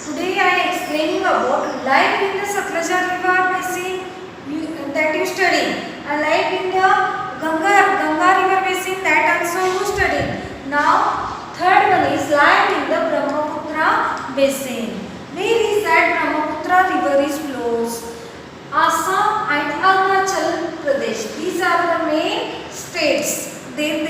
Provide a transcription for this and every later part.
Today I am explaining about life in the Satluja River basin that you study, and life in the Ganga River basin that also you study. Now third one is life in the Brahmaputra basin. Where is that Brahmaputra river is flows? Assam and Arunachal Pradesh. These are the main states. They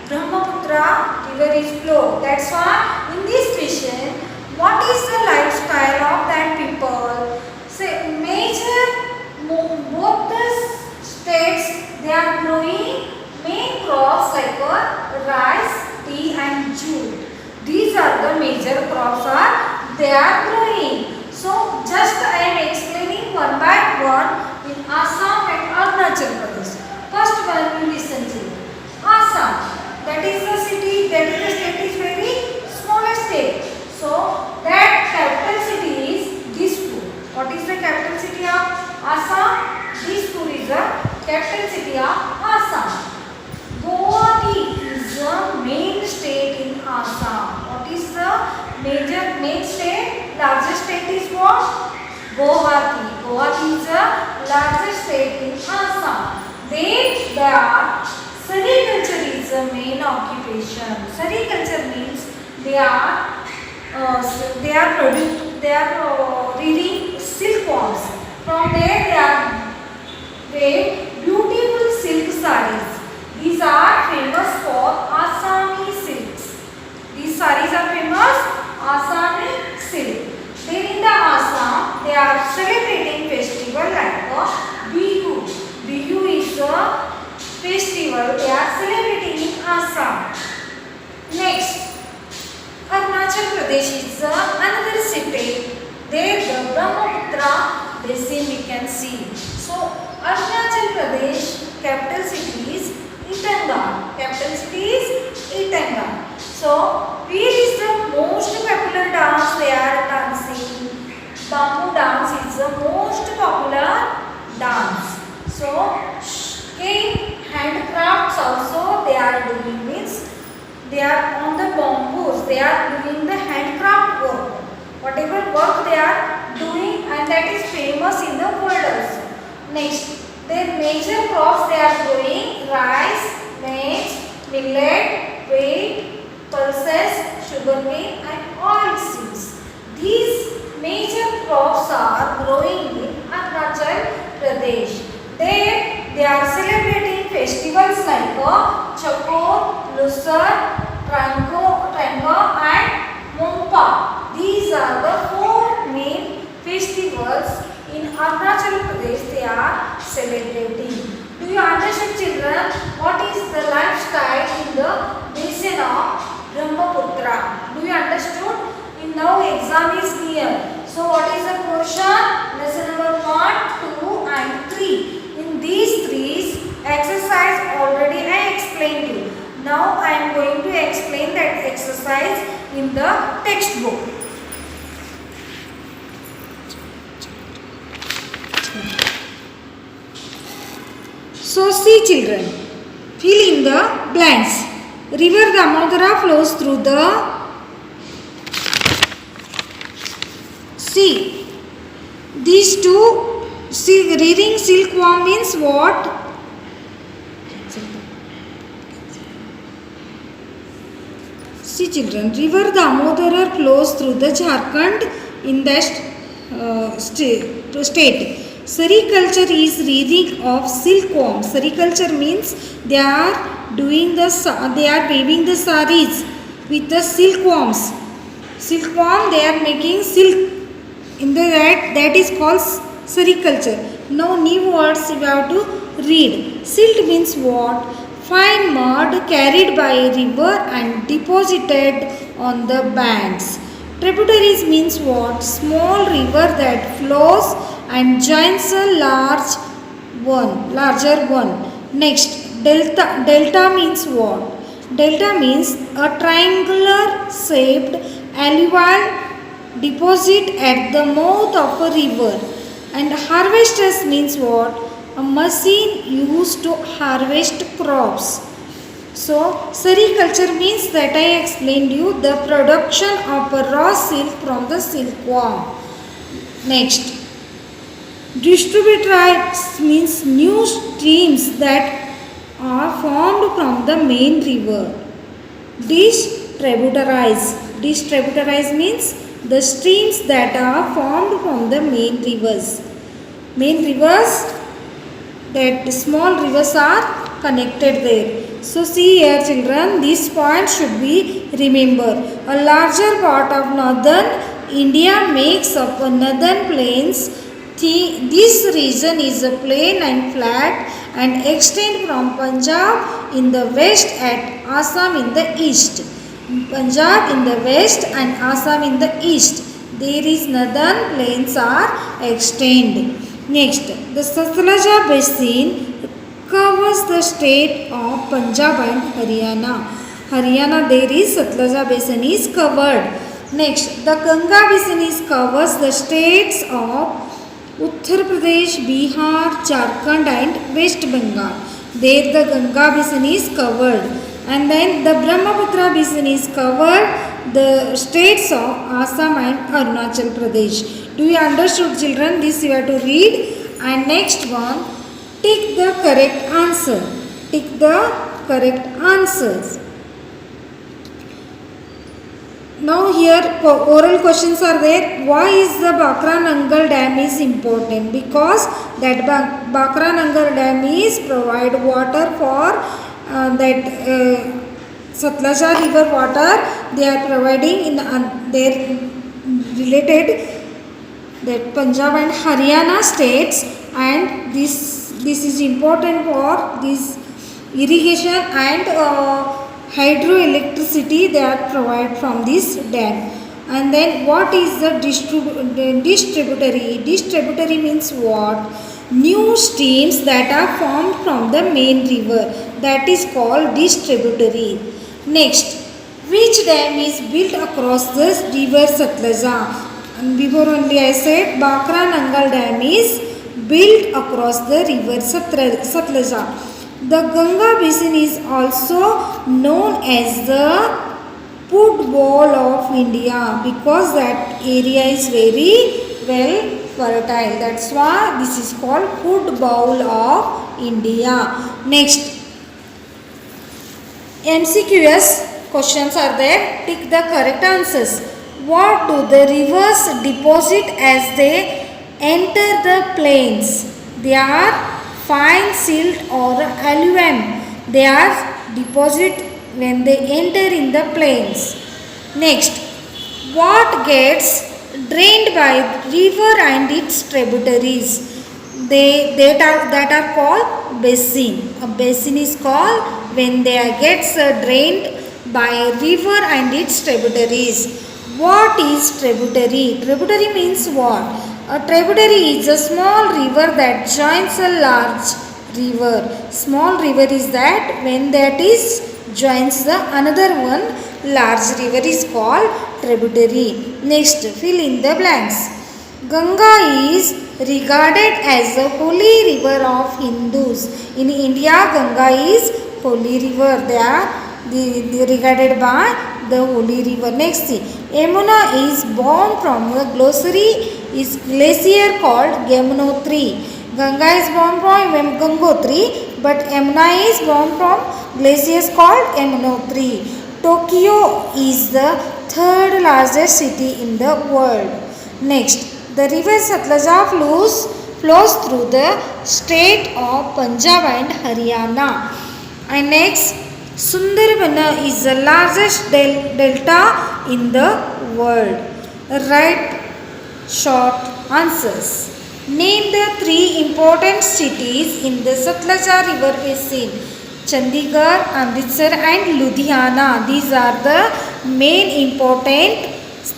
Brahmaputra river is flow. That's why in this question, what is the lifestyle of that people? Say both the states they are growing main crops like rice, tea and jute. These are the major crops are they are growing. So just I am explaining one by one in Assam and Arunachal Pradesh. First one you listen to. Assam. That is the city, that is the state is very smallest state. So that capital city is Dispur. What is the capital city of Assam? Dispur is the capital city of Assam. Guwahati is the main state in Assam. What is the main state? Largest state is what? Guwahati. Guwahati is the largest state in Assam. They are sericulture is the main occupation. Sericulture means they are rearing silkworms. From there they are beautiful silk sarees. These are famous for Assami silks. These sarees are famous Assami silk. Then in the Assam they are celebrating festival like Bihu. Bihu is a festival they are celebrating in Assam. Next, Arunachal Pradesh is another city. There the Brahmaputra basin we can see. So Arunachal Pradesh capital city is Itanga. Capital city is Itanga. So where is the most popular dance they are dancing? Bamboo dance is the most popular dance. So handcrafts also they are doing means they are on the bamboos, they are doing the handcraft work. Whatever work they are doing and that is famous in the world also. Next, their major crops they are growing rice, maize, millet, wheat, pulses, sugarcane and oilseeds. These major crops are growing in Arunachal Pradesh. There they are celebrating festivals like Chakor, Lusar, Tranga and Mongpa. These are the four main festivals in Arunachal Pradesh they are celebrating. Do you understand children what is the lifestyle in the basin of Brahmaputra? Do you understood? In now exam is near. So what is the question? Lesson number 1, 2 and 3. In these three exercise already I explained you. Now I am going to explain that exercise in the textbook. So see children, fill in the blanks. River Damodara flows through the sea. These two rearing silkworm means what? See children, river Damodar flows through the Jharkhand in that state. Sericulture is rearing of silkworm. Sericulture means they are weaving the sarees with the silkworms. Silkworm they are making silk. In that is called sericulture. Now new words you have to read. Silt means what? Fine mud carried by a river and deposited on the banks. Tributaries means what? Small river that flows and joins a larger one. Next, delta means what? Delta means a triangular shaped alluvial deposit at the mouth of a river. And harvesters means what? A machine used to harvest crops. So sericulture means that I explained you the production of a raw silk from the silkworm. Next, distributaries means new streams that are formed from the main river. Distributaries means the streams that are formed from the main rivers. Main rivers, that small rivers are connected there. So see here children, this point should be remembered. A larger part of northern India makes up a northern plains. This region is a plain and flat and extend from Punjab in the west at Assam in the east. Punjab in the west and Assam in the east. There is northern plains are extend. Next, the Satluja basin covers the state of Punjab and Haryana. Haryana, there is Satluja basin is covered. Next, the Ganga basin is covers the states of Uttar Pradesh, Bihar, Jharkhand and West Bengal. There the Ganga basin is covered. And then the Brahmaputra basin is covered the states of Assam and Arunachal Pradesh. Do you understood children? This you have to read. And next one, tick the correct answer. Tick the correct answers. Now here oral questions are there. Why is the Bakra Nangal Dam is important? Because that Bakra Nangal Dam is provide water for that Satluja river water. They are providing in their related that Punjab and Haryana states, and this is important for this irrigation and hydroelectricity they are provide from this dam. And then what is the distributary? Distributary means what? New streams that are formed from the main river, that is called distributary. Next, which dam is built across the river Satluja? And before only I said Bakra Nangal Dam is built across the river Satluja. The Ganga basin is also known as the football of India because that area is very well fertile. That's why this is called football of India. Next, MCQS questions are there. Tick the correct answers. What do the rivers deposit as they enter the plains? They are fine silt or alluvium. They are deposit when they enter in the plains. Next, what gets drained by river and its tributaries? That are called basin. A basin is called when they gets drained by river and its tributaries. What is tributary? Tributary means what? A tributary is a small river that joins a large river. Small river is that when that is joins the another one large river is called tributary. Next, fill in the blanks. Ganga is regarded as the holy river of Hindus. In India, Ganga is holy river. They are regarded by the holy river. Next, Yamuna is born from the glossary is glacier called Yamunotri. Ganga is born from Gangotri, but Yamuna is born from glaciers called Yamunotri. Tokyo is the third largest city in the world. Next, the river Satluja flows through the state of Punjab and Haryana. And next, Sundarbana is the largest delta in the world. Write short answers. Name the 3 important cities in the Satluja river basin. Chandigarh, Amritsar and Ludhiana. These are the main important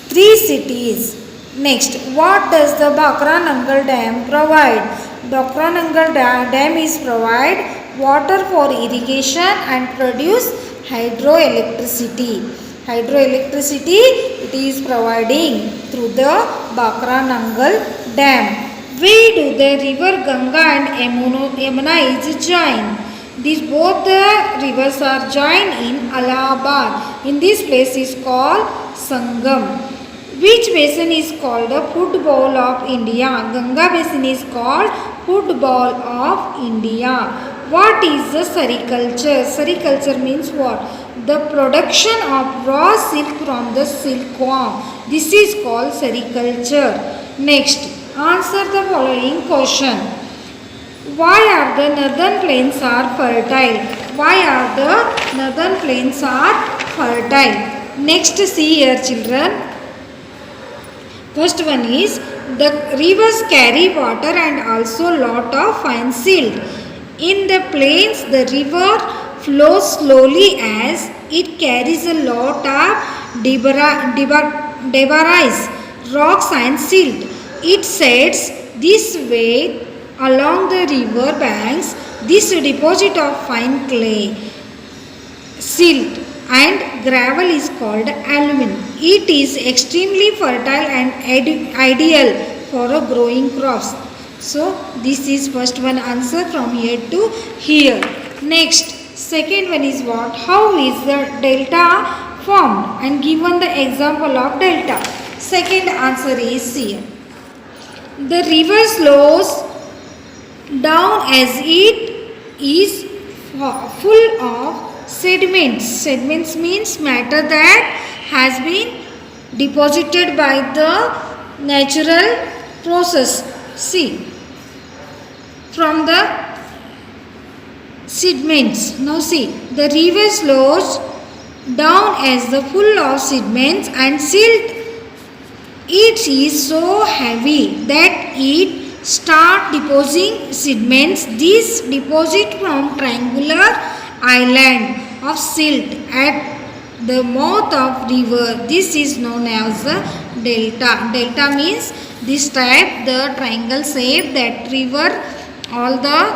3 cities. Next, what does the Bakra Nangal Dam provide? Bakra Nangal Dam is provide water for irrigation and produce hydroelectricity. Hydroelectricity it is providing through the Bakra Nangal Dam. Where do the river Ganga and Yamuna is join? These both the rivers are joined in Allahabad. In this place is called Sangam. Which basin is called the football of India? Ganga basin is called football of India. What is the sericulture? Sericulture means what? The production of raw silk from the silkworm. This is called sericulture. Next, answer the following question. Why are the northern plains are fertile? Why are the northern plains are fertile? Next, see here children. First one is the rivers carry water and also lot of fine silt. In the plains, the river flows slowly as it carries a lot of debris, rocks and silt. It sets this way along the river banks. This deposit of fine clay, silt and gravel is called alluvium. It is extremely fertile and ideal for growing crops. So this is first one answer from here to here. Next, second one is what? How is the delta formed? And given the example of delta. Second answer is here. The river slows down as it is full of sediments. Sediments means matter that has been deposited by the natural process. See, from the sediments. Now see, the river slows down as the full of sediments and silt. It is so heavy that it start depositing sediments. This deposit from triangular island of silt at the mouth of river. This is known as the delta. Delta means this type, the triangle shape that river, all the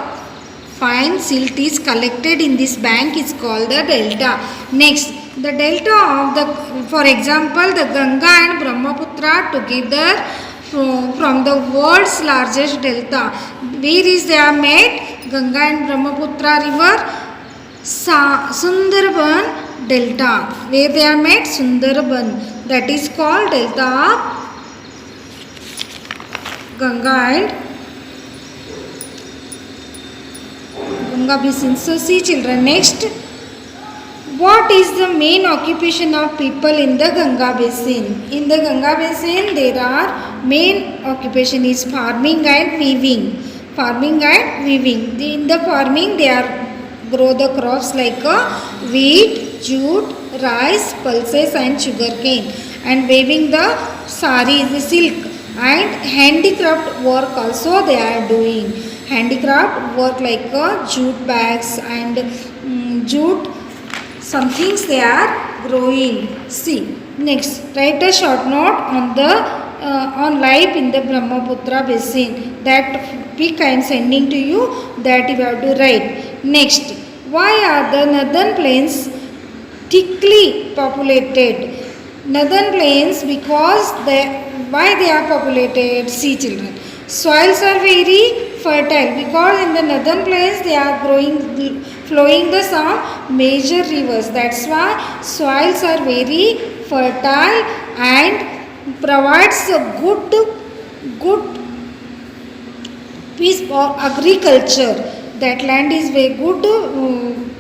fine silt is collected in this bank is called the delta. Next, the delta of the, for example, the Ganga and Brahmaputra together from the world's largest delta. Where is they are made? Ganga and Brahmaputra river, Sundarban delta. Where they are made? Sundarban. That is called delta of Ganga and Ganga basin. So see children, next, what is the main occupation of people in the Ganga basin? In the Ganga basin, there are main occupation is farming and weaving. Farming and weaving. In the farming, they are grow the crops like wheat, jute, rice, pulses and sugarcane. And weaving the sari, the silk. And handicraft work also they are doing. Handicraft work like jute bags and jute, some things they are growing. See, next, write a short note on the on life in the Brahmaputra basin. That pic I am sending to you, that you have to write. Next, why are the northern plains thickly populated? Northern plains, because why they are populated? See children, soils are very fertile because in the northern plains they are flowing the some major rivers. That's why soils are very fertile and provides a good piece for agriculture. That land is very good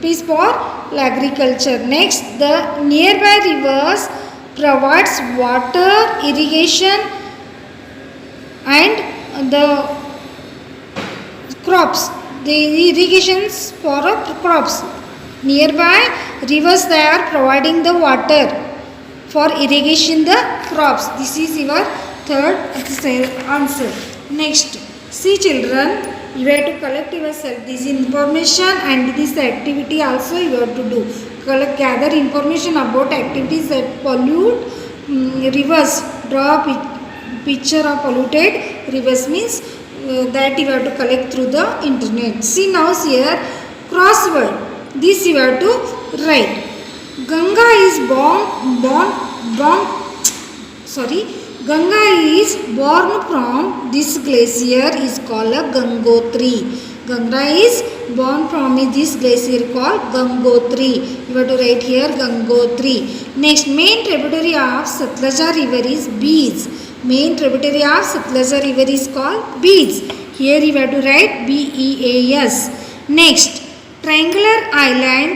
piece for agriculture. Next, the nearby rivers provides water, irrigation and the crops. The irrigations for crops. Nearby rivers they are providing the water for irrigation the crops. This is your third answer. Next, see children, you have to collect yourself this information and this activity also you have to do. Gather information about activities that pollute rivers. Draw a picture of polluted rivers means that you have to collect through the internet. See now here, crossword. This you have to write. Ganga is Ganga is born from this glacier is called a Gangotri. Ganga is born from this glacier called Gangotri. You have to write here Gangotri. Next, main tributary of Satluja river is Beas. Main tributary of Satluja river is called Beas. Here you have to write Beas. Next, triangular island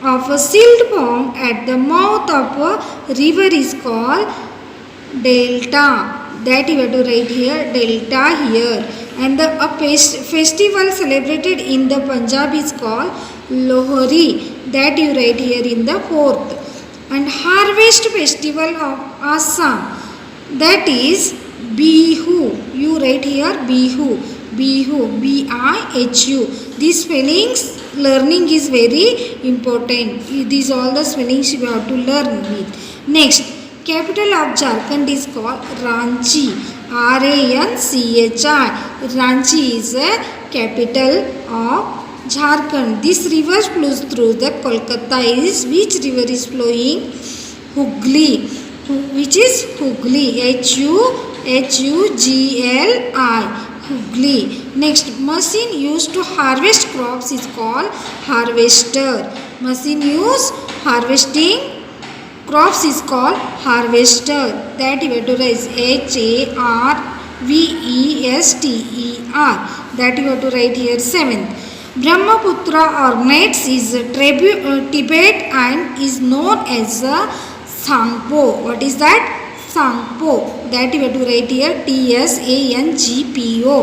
of a silt pond at the mouth of a river is called delta. That you have to write here delta here. And a festival celebrated in the Punjab is called Lohri. That you write here in the fourth. And harvest festival of Assam, that is Bihu. You write here Bihu. Bihu. B-I-H-U. These spellings learning is very important. These all the spellings you have to learn with. Next, capital of Jharkhand is called Ranchi. R-A-N-C-H-I. Ranchi is a capital of Jharkhand. This river flows through the Kolkata. Is which river is flowing? Hooghly. Which is Hooghly. H-U-G-L-I. Hooghly. Next, machine used to harvest crops is called harvester. Machine used harvesting crops is called harvester. That you have to write Harvester. That you have to write here 7th. Brahmaputra ornates is Tibet and is known as Tsangpo. What is that? Tsangpo. That you have to write here T-S-A-N-G-P-O.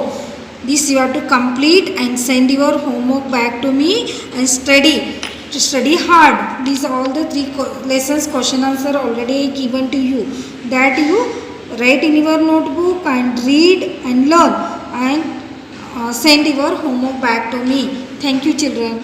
This you have to complete and send your homework back to me and study. To study hard. These are all the 3 lessons question answer already given to you. That you write in your notebook and read and learn and send your homework back to me. Thank you, children.